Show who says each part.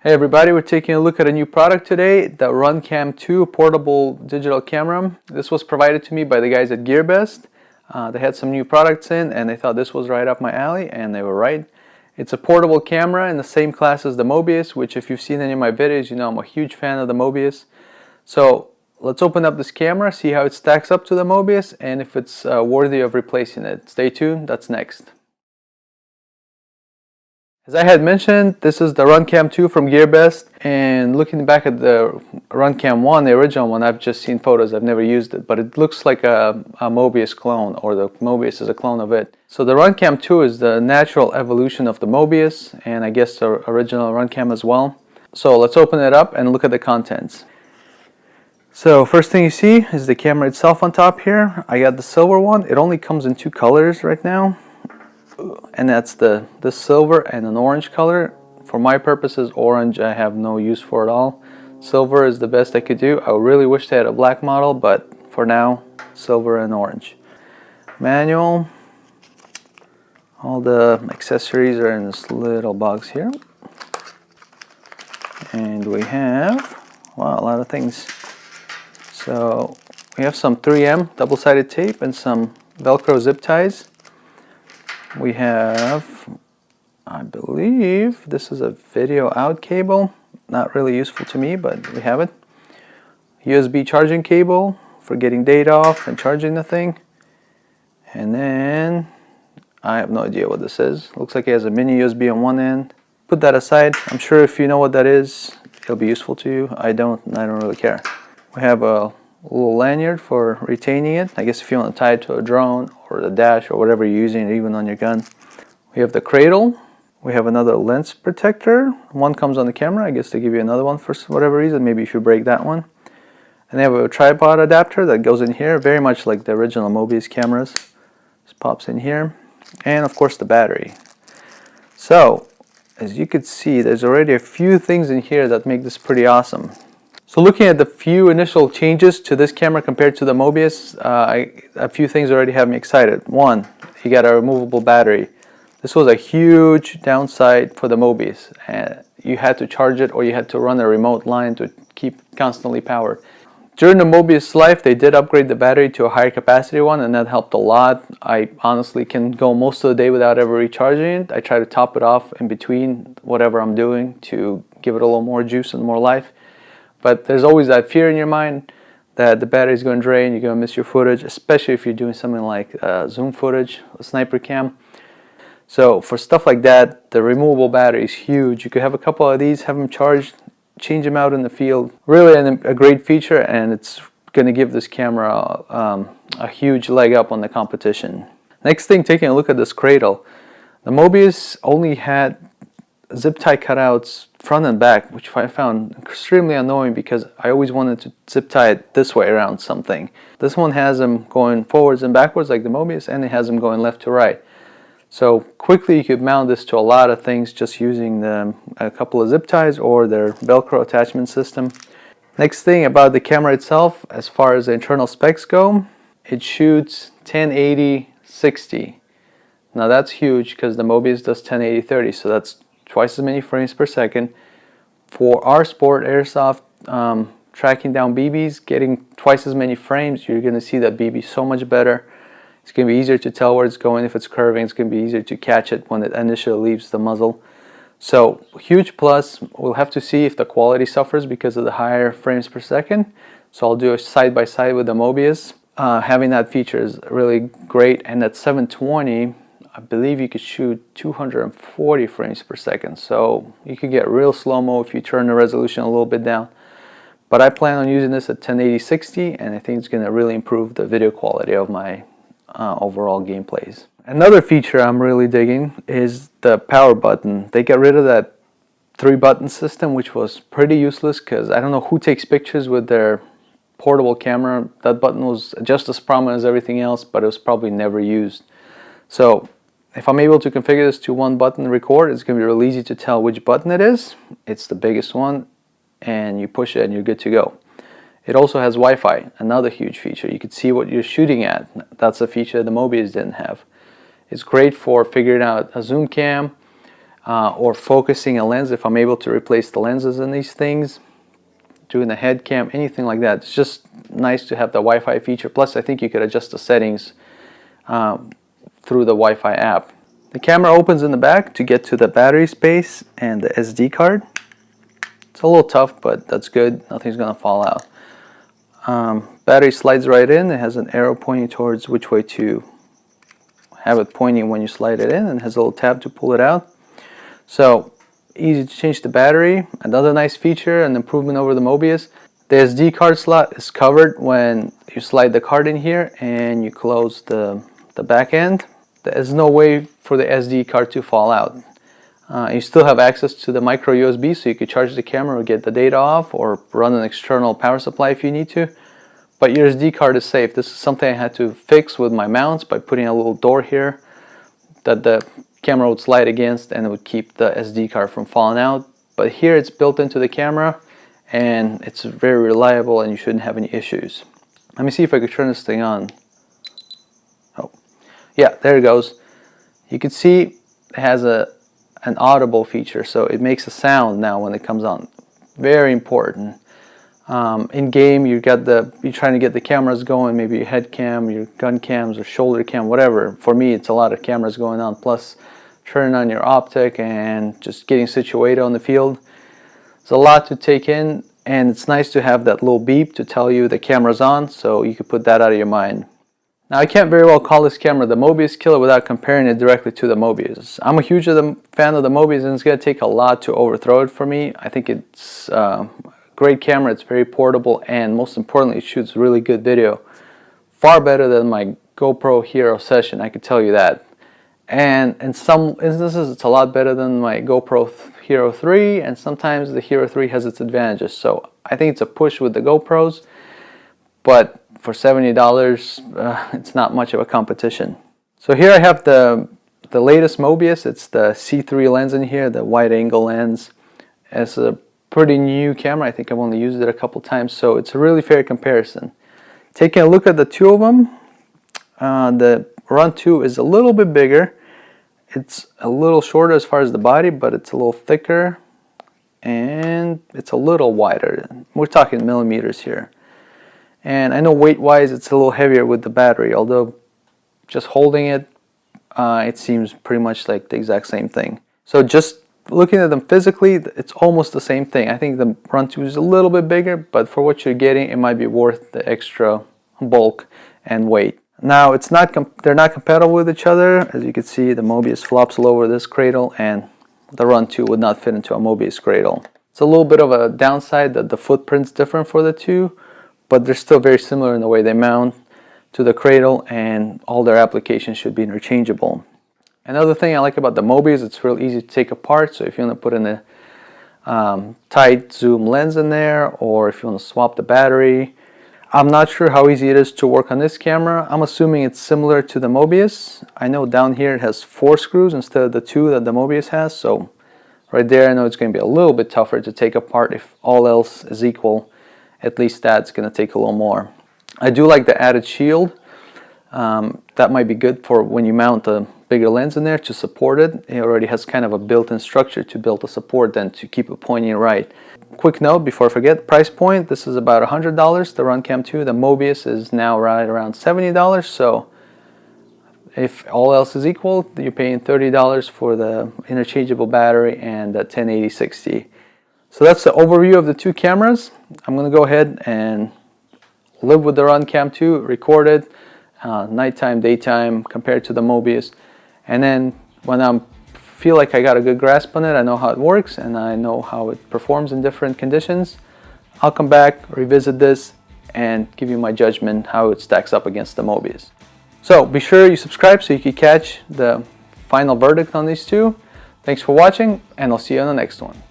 Speaker 1: Hey everybody, we're taking a look at a new product today, the RunCam 2 portable digital camera. This was provided to me by the guys at GearBest. They had some new products in and they thought this was right up my alley, and they were right. It's a portable camera in the same class as the Mobius, which if you've seen any of my videos, you know I'm a huge fan of the Mobius. So let's open up this camera, see how it stacks up to the Mobius, and if it's worthy of replacing it. Stay tuned, that's next. As I had mentioned, this is the RunCam 2 from GearBest, and looking back at the RunCam 1, the original one, I've just seen photos, I've never used it, but it looks like a Mobius clone, or the Mobius is a clone of it. So the RunCam 2 is the natural evolution of the Mobius, and I guess the original RunCam as well. So let's open it up and look at the contents. So first thing you see is the camera itself on top here. I got the silver one. It only comes in two colors right now, and that's the silver and an orange color. For my purposes, orange I have no use for at all. Silver is the best I could do. I really wish they had a black model, but for now, silver and orange. Manual. All the accessories are in this little box here. And we have, wow, a lot of things. So we have some 3M double-sided tape and some Velcro zip ties. We have, I believe this is a video out cable, not really useful to me, but we have it. USB charging cable for getting data off and charging the thing. And then I have no idea what this is. Looks like it has a mini USB on one end. Put that aside. I'm sure if you know what that is, it'll be useful to you. I don't really care. We have a little lanyard for retaining it. I guess if you want to tie it to a drone or the dash or whatever you're using, even on your gun. We have the cradle. We have another lens protector. One comes on the camera. I guess they give you another one for whatever reason, maybe if you break that one. And they have a tripod adapter that goes in here, very much like the original Mobius cameras. Just pops in here. And of course the battery. So as you can see, there's already a few things in here that make this pretty awesome. So looking at the few initial changes to this camera compared to the Mobius, a few things already have me excited. One, you got a removable battery. This was a huge downside for the Mobius. You had to charge it or you had to run a remote line to keep constantly powered. During the Mobius life, they did upgrade the battery to a higher capacity one, and that helped a lot. I honestly can go most of the day without ever recharging it. I try to top it off in between whatever I'm doing to give it a little more juice and more life. But there's always that fear in your mind that the battery is going to drain, you're going to miss your footage, especially if you're doing something like zoom footage, a sniper cam. So for stuff like that, the removable battery is huge. You could have a couple of these, have them charged, change them out in the field. Really a great feature, and it's going to give this camera a huge leg up on the competition. Next thing, taking a look at this cradle. The Mobius only had zip tie cutouts front and back, which I found extremely annoying because I always wanted to zip tie it this way around something. This one has them going forwards and backwards like the Mobius, and it has them going left to right. So quickly you could mount this to a lot of things just using a couple of zip ties or their Velcro attachment system. Next thing about the camera itself, as far as the internal specs go, it shoots 1080-60. Now that's huge because the Mobius does 1080-30, so that's twice as many frames per second. For our sport, airsoft, tracking down BBs, getting twice as many frames, you're going to see that BB so much better. It's going to be easier to tell where it's going. If it's curving, it's going to be easier to catch it when it initially leaves the muzzle. So huge plus. We'll have to see if the quality suffers because of the higher frames per second. So I'll do a side by side with the Mobius. Having that feature is really great, and at 720, I believe you could shoot 240 frames per second. So you could get real slow-mo if you turn the resolution a little bit down. But I plan on using this at 1080-60, and I think it's going to really improve the video quality of my overall gameplays. Another feature I'm really digging is the power button. They got rid of that 3-button system, which was pretty useless because I don't know who takes pictures with their portable camera. That button was just as prominent as everything else, but it was probably never used. So if I'm able to configure this to 1-button record, it's going to be really easy to tell which button it is. It's the biggest one, and you push it and you're good to go. It also has Wi-Fi, another huge feature. You can see what you're shooting at. That's a feature the Mobius didn't have. It's great for figuring out a zoom cam, or focusing a lens, if I'm able to replace the lenses in these things, doing a head cam, anything like that. It's just nice to have the Wi-Fi feature. Plus, I think you could adjust the settings through the Wi-Fi app. The camera opens in the back to get to the battery space and the SD card. It's a little tough, but that's good. Nothing's gonna fall out. Battery slides right in. It has an arrow pointing towards which way to have it pointing when you slide it in, and it has a little tab to pull it out. So easy to change the battery. Another nice feature, an improvement over the Mobius. The SD card slot is covered when you slide the card in here and you close the back end. There's no way for the SD card to fall out. You still have access to the micro USB, so you could charge the camera or get the data off or run an external power supply if you need to. But your SD card is safe. This is something I had to fix with my mounts by putting a little door here that the camera would slide against, and it would keep the SD card from falling out. But here it's built into the camera and it's very reliable and you shouldn't have any issues. Let me see if I could turn this thing on. Oh, yeah, there it goes. You can see it has an audible feature, so it makes a sound now when it comes on. Very important. In game, you're trying to get the cameras going, maybe your head cam, your gun cams, or shoulder cam, whatever. For me, it's a lot of cameras going on, plus turning on your optic and just getting situated on the field. It's a lot to take in, and it's nice to have that little beep to tell you the camera's on, so you could put that out of your mind. Now, I can't very well call this camera the Mobius killer without comparing it directly to the Mobius. I'm a huge fan of the Mobius, and it's going to take a lot to overthrow it for me. I think it's a great camera, it's very portable, and most importantly, it shoots really good video. Far better than my GoPro Hero Session, I can tell you that. And in some instances, it's a lot better than my GoPro Hero 3, and sometimes the Hero 3 has its advantages. So I think it's a push with the GoPros, but for $70, it's not much of a competition. So here I have the latest Mobius. It's the C3 lens in here, the wide angle lens. It's a pretty new camera. I think I've only used it a couple times, so it's a really fair comparison. Taking a look at the two of them, the Run 2 is a little bit bigger. It's a little shorter as far as the body, but it's a little thicker and it's a little wider. We're talking millimeters here. And I know weight-wise it's a little heavier with the battery, although just holding it, it seems pretty much like the exact same thing. So just looking at them physically, it's almost the same thing. I think the Run 2 is a little bit bigger, but for what you're getting, it might be worth the extra bulk and weight. Now, they're not compatible with each other. As you can see, the Mobius flops all over this cradle, and the Run 2 would not fit into a Mobius cradle. It's a little bit of a downside that the footprint's different for the two, but they're still very similar in the way they mount to the cradle, and all their applications should be interchangeable. Another thing I like about the Mobius, it's real easy to take apart. So if you want to put in a tight zoom lens in there, or if you want to swap the battery. I'm not sure how easy it is to work on this camera. I'm assuming it's similar to the Mobius. I know down here it has 4 screws instead of the 2 that the Mobius has, so right there I know it's going to be a little bit tougher to take apart. If all else is equal, at least that's going to take a little more. I do like the added shield. That might be good for when you mount a bigger lens in there to support it. It already has kind of a built-in structure to build the support then to keep it pointing right. Quick note before I forget, price point, this is about $100, the RunCam 2. The Mobius is now right around $70, so if all else is equal, you're paying $30 for the interchangeable battery and the 1080-60. So that's the overview of the two cameras. I'm going to go ahead and live with the RunCam 2, record it, nighttime, daytime, compared to the Mobius. And then when I feel like I got a good grasp on it, I know how it works, and I know how it performs in different conditions, I'll come back, revisit this, and give you my judgment how it stacks up against the Mobius. So be sure you subscribe so you can catch the final verdict on these two. Thanks for watching, and I'll see you on the next one.